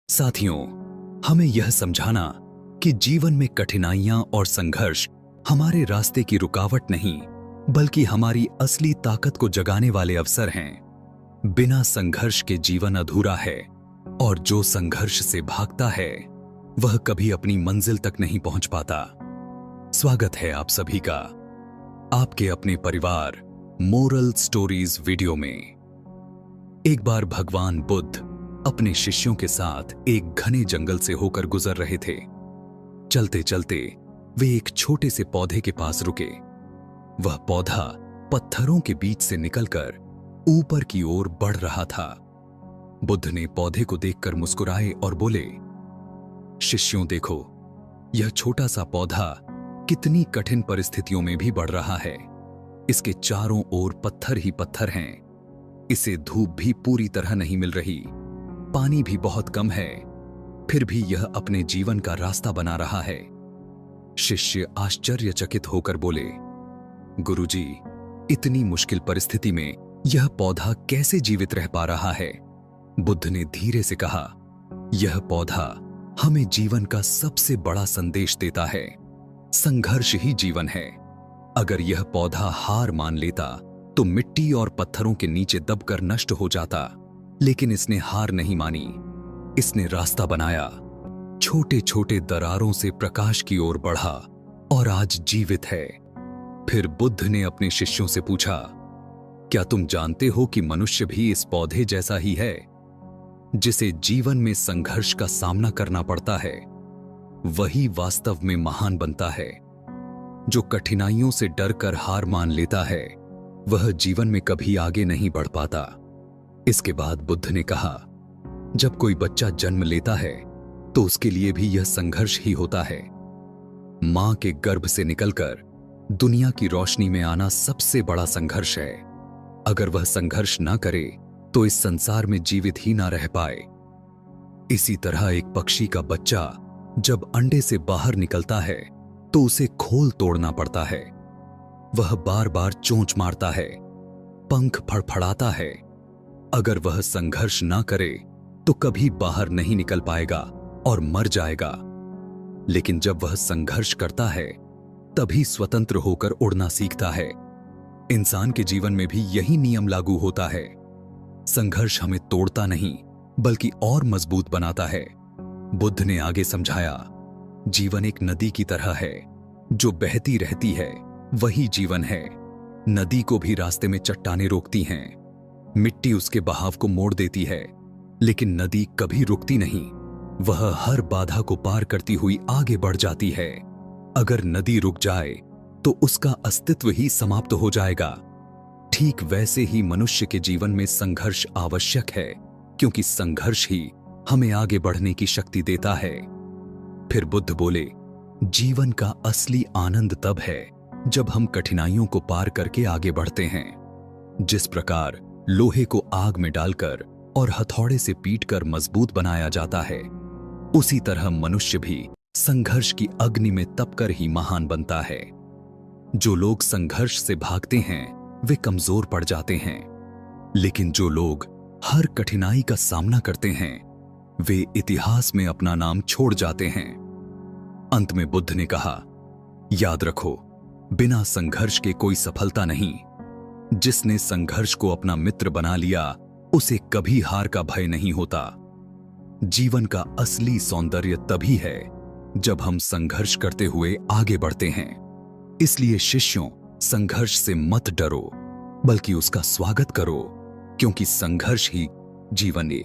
साथियों, हमें यह समझाना कि जीवन में कठिनाइयां और संघर्ष हमारे रास्ते की रुकावट नहीं, बल्कि हमारी असली ताकत को जगाने वाले अवसर हैं। बिना संघर्ष के जीवन अधूरा है और जो संघर्ष से भागता है वह कभी अपनी मंजिल तक नहीं पहुंच पाता। स्वागत है आप सभी का आपके अपने परिवार मोरल स्टोरीज वीडियो में। एक बार भगवान बुद्ध अपने शिष्यों के साथ एक घने जंगल से होकर गुजर रहे थे। चलते चलते वे एक छोटे से पौधे के पास रुके। वह पौधा पत्थरों के बीच से निकलकर ऊपर की ओर बढ़ रहा था। बुद्ध ने पौधे को देखकर मुस्कुराए और बोले, शिष्यों देखो, यह छोटा सा पौधा कितनी कठिन परिस्थितियों में भी बढ़ रहा है। इसके चारों ओर पत्थर ही पत्थर हैं। इसे धूप भी पूरी तरह नहीं मिल रही, पानी भी बहुत कम है, फिर भी यह अपने जीवन का रास्ता बना रहा है। शिष्य आश्चर्यचकित होकर बोले, गुरुजी, इतनी मुश्किल परिस्थिति में यह पौधा कैसे जीवित रह पा रहा है? बुद्ध ने धीरे से कहा, यह पौधा हमें जीवन का सबसे बड़ा संदेश देता है। संघर्ष ही जीवन है। अगर यह पौधा हार मान लेता तो मिट्टी और पत्थरों के नीचे दबकर नष्ट हो जाता, लेकिन इसने हार नहीं मानी। इसने रास्ता बनाया, छोटे छोटे दरारों से प्रकाश की ओर बढ़ा और आज जीवित है। फिर बुद्ध ने अपने शिष्यों से पूछा, क्या तुम जानते हो कि मनुष्य भी इस पौधे जैसा ही है, जिसे जीवन में संघर्ष का सामना करना पड़ता है? वही वास्तव में महान बनता है। जो कठिनाइयों से डरकर हार मान लेता है वह जीवन में कभी आगे नहीं बढ़ पाता। इसके बाद बुद्ध ने कहा, जब कोई बच्चा जन्म लेता है तो उसके लिए भी यह संघर्ष ही होता है। मां के गर्भ से निकलकर दुनिया की रोशनी में आना सबसे बड़ा संघर्ष है। अगर वह संघर्ष ना करे तो इस संसार में जीवित ही ना रह पाए। इसी तरह एक पक्षी का बच्चा जब अंडे से बाहर निकलता है तो उसे खोल तोड़ना पड़ता है। वह बार बार चोंच मारता है, पंख फड़फड़ाता है। अगर वह संघर्ष ना करे तो कभी बाहर नहीं निकल पाएगा और मर जाएगा। लेकिन जब वह संघर्ष करता है तभी स्वतंत्र होकर उड़ना सीखता है। इंसान के जीवन में भी यही नियम लागू होता है। संघर्ष हमें तोड़ता नहीं बल्कि और मजबूत बनाता है। बुद्ध ने आगे समझाया, जीवन एक नदी की तरह है, जो बहती रहती है वही जीवन है। नदी को भी रास्ते में चट्टानें रोकती हैं, मिट्टी उसके बहाव को मोड़ देती है, लेकिन नदी कभी रुकती नहीं। वह हर बाधा को पार करती हुई आगे बढ़ जाती है। अगर नदी रुक जाए तो उसका अस्तित्व ही समाप्त हो जाएगा। ठीक वैसे ही मनुष्य के जीवन में संघर्ष आवश्यक है, क्योंकि संघर्ष ही हमें आगे बढ़ने की शक्ति देता है। फिर बुद्ध बोले, जीवन का असली आनंद तब है जब हम कठिनाइयों को पार करके आगे बढ़ते हैं। जिस प्रकार लोहे को आग में डालकर और हथौड़े से पीटकर मजबूत बनाया जाता है, उसी तरह मनुष्य भी संघर्ष की अग्नि में तपकर ही महान बनता है। जो लोग संघर्ष से भागते हैं वे कमजोर पड़ जाते हैं, लेकिन जो लोग हर कठिनाई का सामना करते हैं वे इतिहास में अपना नाम छोड़ जाते हैं। अंत में बुद्ध ने कहा, याद रखो, बिना संघर्ष के कोई सफलता नहीं। जिसने संघर्ष को अपना मित्र बना लिया उसे कभी हार का भय नहीं होता। जीवन का असली सौंदर्य तभी है जब हम संघर्ष करते हुए आगे बढ़ते हैं। इसलिए शिष्यों, संघर्ष से मत डरो, बल्कि उसका स्वागत करो, क्योंकि संघर्ष ही जीवन है।